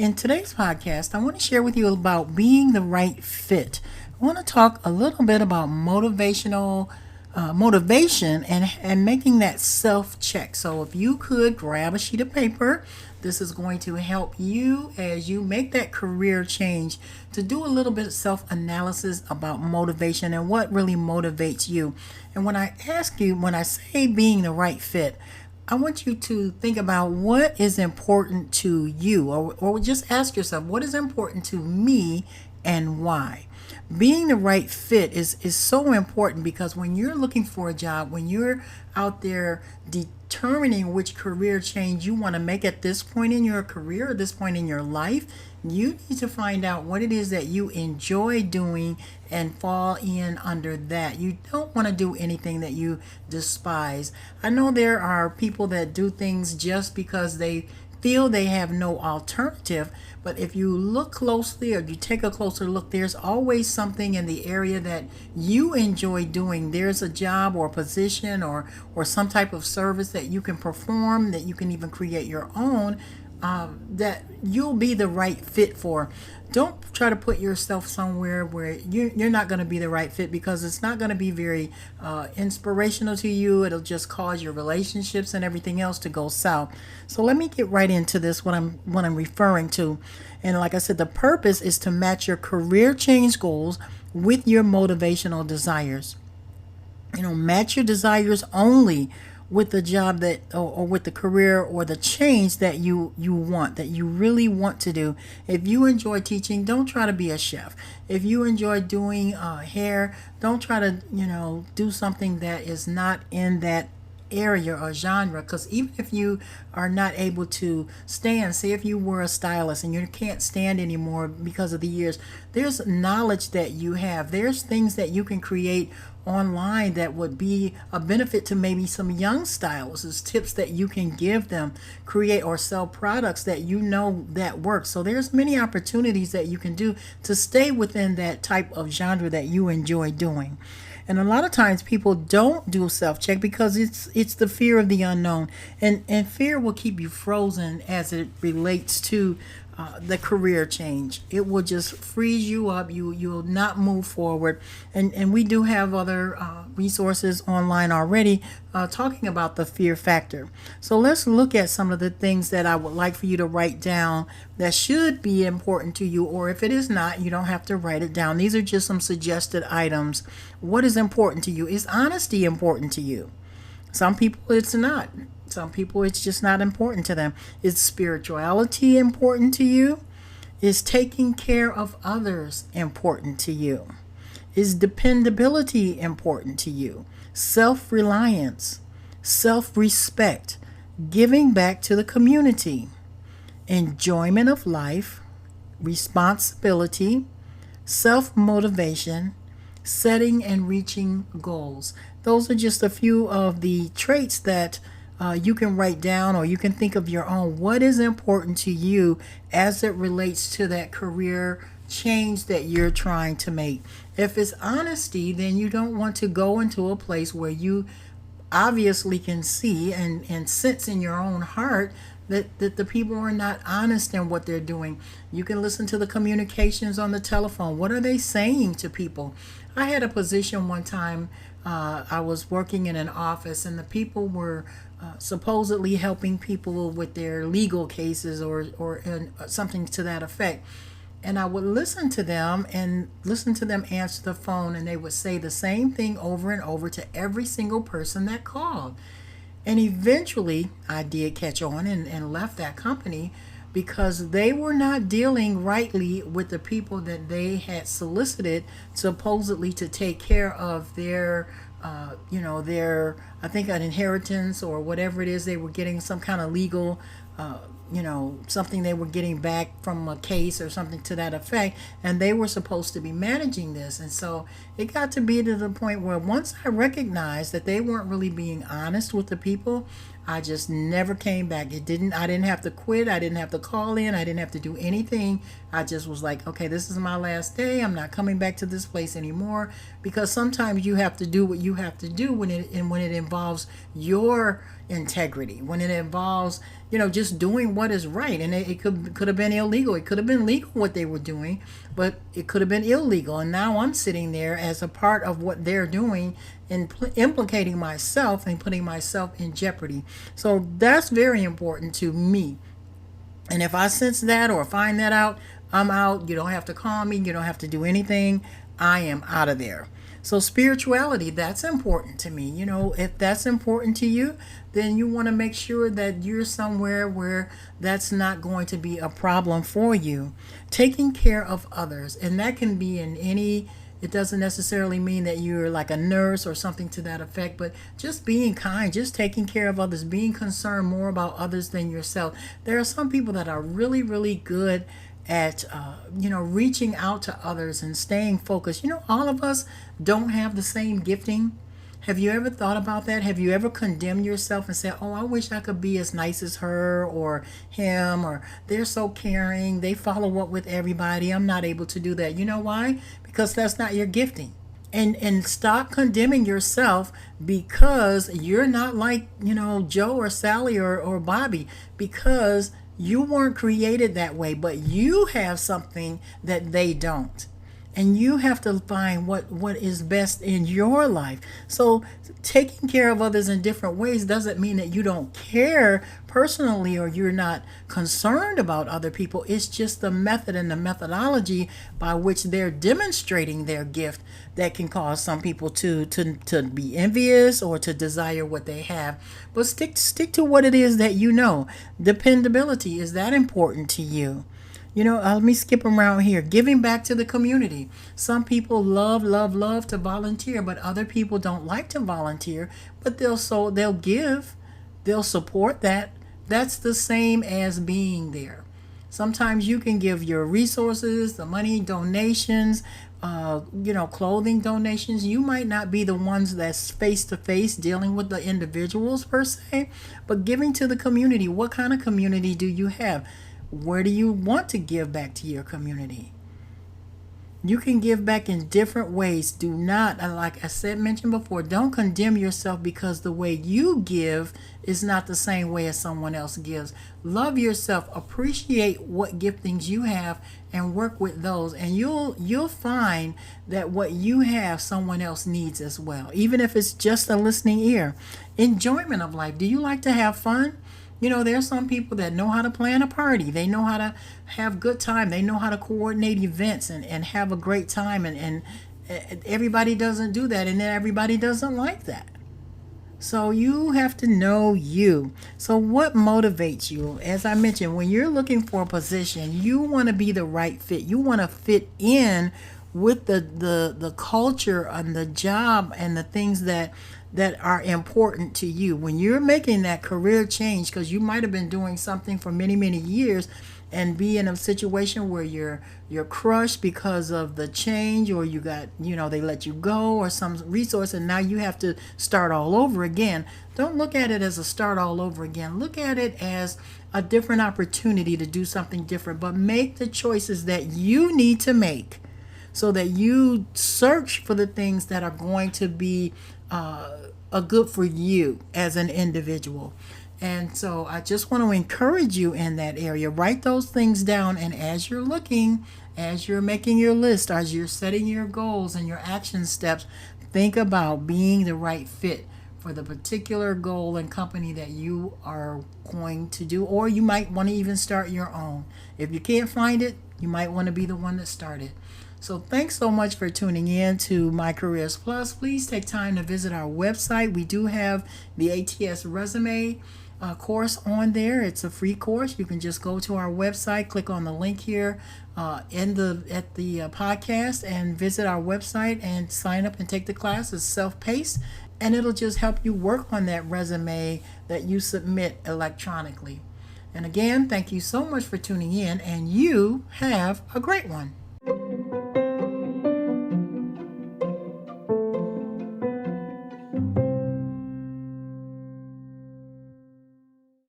in today's podcast, I want to share with you about being the right fit. I want to talk a little bit about motivation and making that self check. So, if you could grab a sheet of paper, this is going to help you as you make that career change to do a little bit of self analysis about motivation and what really motivates you. And when I say being the right fit, I want you to think about what is important to you, or just ask yourself, what is important to me and why? Being the right fit is so important because when you're looking for a job, when you're out there determining which career change you want to make at this point in your career, at this point in your life, you need to find out what it is that you enjoy doing and fall in under that. You don't want to do anything that you despise. I know there are people that do things just because they feel they have no alternative, but if you look closely or you take a closer look, there's always something in the area that you enjoy doing. There's a job or position or some type of service that you can perform, that you can even create your own, that you'll be the right fit for. Don't try to put yourself somewhere where you're not going to be the right fit, because it's not going to be very inspirational to you. It'll just cause your relationships and everything else to go south. So let me get right into this, what I'm referring to. And like I said, the purpose is to match your career change goals with your motivational desires. Match your desires only with the job that or with the career or the change that you want, that you really want to do. If you enjoy teaching, don't try to be a chef. If you enjoy doing hair, don't try to do something that is not in that area or genre, because even if you are not able to stand, say if you were a stylist and you can't stand anymore because of the years, there's knowledge that you have, there's things that you can create online that would be a benefit to maybe some young stylists, tips that you can give them, create or sell products that that work. So there's many opportunities that you can do to stay within that type of genre that you enjoy doing. And a lot of times people don't do self-check because it's the fear of the unknown. And fear will keep you frozen as it relates to the career change. It will just freeze you up. You'll not move forward. And we do have other resources online already talking about the fear factor. So let's look at some of the things that I would like for you to write down that should be important to you, or if it is not, you don't have to write it down. These are just some suggested items. What is important to you? Is honesty important to you? Some people it's not. Some people it's just not important to them. Is spirituality important to you? Is taking care of others important to you? Is dependability important to you? Self-reliance, self-respect, giving back to the community, enjoyment of life, responsibility, self-motivation, setting and reaching goals. Those are just a few of the traits that you can write down, or you can think of your own. What is important to you as it relates to that career change that you're trying to make? If it's honesty, then you don't want to go into a place where you obviously can see and sense in your own heart that the people are not honest in what they're doing. You can listen to the communications on the telephone. What are they saying to people? I had a position one time. I was working in an office, and the people were supposedly helping people with their legal cases or something to that effect. And I would listen to them answer the phone, and they would say the same thing over and over to every single person that called. And eventually I did catch on and left that company, because they were not dealing rightly with the people that they had solicited supposedly to take care of their I think an inheritance or whatever it is they were getting, some kind of legal something they were getting back from a case or something to that effect, and they were supposed to be managing this. And so it got to be to the point where once I recognized that they weren't really being honest with the people, I just never came back. I didn't have to quit. I didn't have to call in. I didn't have to do anything. I just was like, okay, this is my last day. I'm not coming back to this place anymore, because sometimes you have to do what you have to do when it involves your integrity, when it involves just doing what is right. And it could have been illegal. It could have been legal what they were doing, but it could have been illegal. And now I'm sitting there as a part of what they're doing and implicating myself and putting myself in jeopardy. So that's very important to me. And if I sense that or find that out, I'm out. You don't have to call me. You don't have to do anything. I am out of there. So spirituality, that's important to me. If that's important to you, then you want to make sure that you're somewhere where that's not going to be a problem for you. Taking care of others, and that can be in any, it doesn't necessarily mean that you're like a nurse or something to that effect, but just being kind, just taking care of others, being concerned more about others than yourself. There are some people that are really, really good at reaching out to others and staying focused. All of us don't have the same gifting. Have you ever thought about that? Have you ever condemned yourself and said, oh, I wish I could be as nice as her or him, or they're so caring, they follow up with everybody, I'm not able to do that. You know why? Because that's not your gifting. And stop condemning yourself because you're not like Joe or Sally or Bobby, because you weren't created that way, but you have something that they don't. And you have to find what is best in your life. So taking care of others in different ways doesn't mean that you don't care personally or you're not concerned about other people. It's just the method and the methodology by which they're demonstrating their gift that can cause some people to be envious or to desire what they have. But stick to what it is that you know. Dependability, is that important to you? Let me skip around here. Giving back to the community. Some people love to volunteer, but other people don't like to volunteer, but they'll give, they'll support that. That's the same as being there. Sometimes you can give your resources, the money, donations, clothing donations. You might not be the ones that's face to face dealing with the individuals per se, but giving to the community. What kind of community do you have? Where do you want to give back to your community? You can give back in different ways. Do not, like I mentioned before, don't condemn yourself because the way you give is not the same way as someone else gives. Love yourself, appreciate what giftings you have, and work with those. And you'll find that what you have, someone else needs as well, even if it's just a listening ear. Enjoyment of life. Do you like to have fun? There's some people that know how to plan a party. They know how to have good time. They know how to coordinate events and have a great time. And everybody doesn't do that. And then everybody doesn't like that. So you have to know you. So what motivates you? As I mentioned, when you're looking for a position, you want to be the right fit. You want to fit in with the culture and the job and the things that are important to you. When you're making that career change, because you might have been doing something for many, many years and be in a situation where you're crushed because of the change, or you got, they let you go or some resource, and now you have to start all over again. Don't look at it as a start all over again. Look at it as a different opportunity to do something different, but make the choices that you need to make so that you search for the things that are going to be good for you as an individual. And so I just want to encourage you in that area. Write those things down, and as you're looking, as you're making your list, as you're setting your goals and your action steps, think about being the right fit for the particular goal and company that you are going to do, or you might want to even start your own. If you can't find it, you might want to be the one that started. So thanks so much for tuning in to My Careers Plus. Please take time to visit our website. We do have the ATS resume course on there. It's a free course. You can just go to our website, click on the link here at the podcast, and visit our website and sign up and take the class. It's self-paced, and it'll just help you work on that resume that you submit electronically. And again, thank you so much for tuning in, and you have a great one.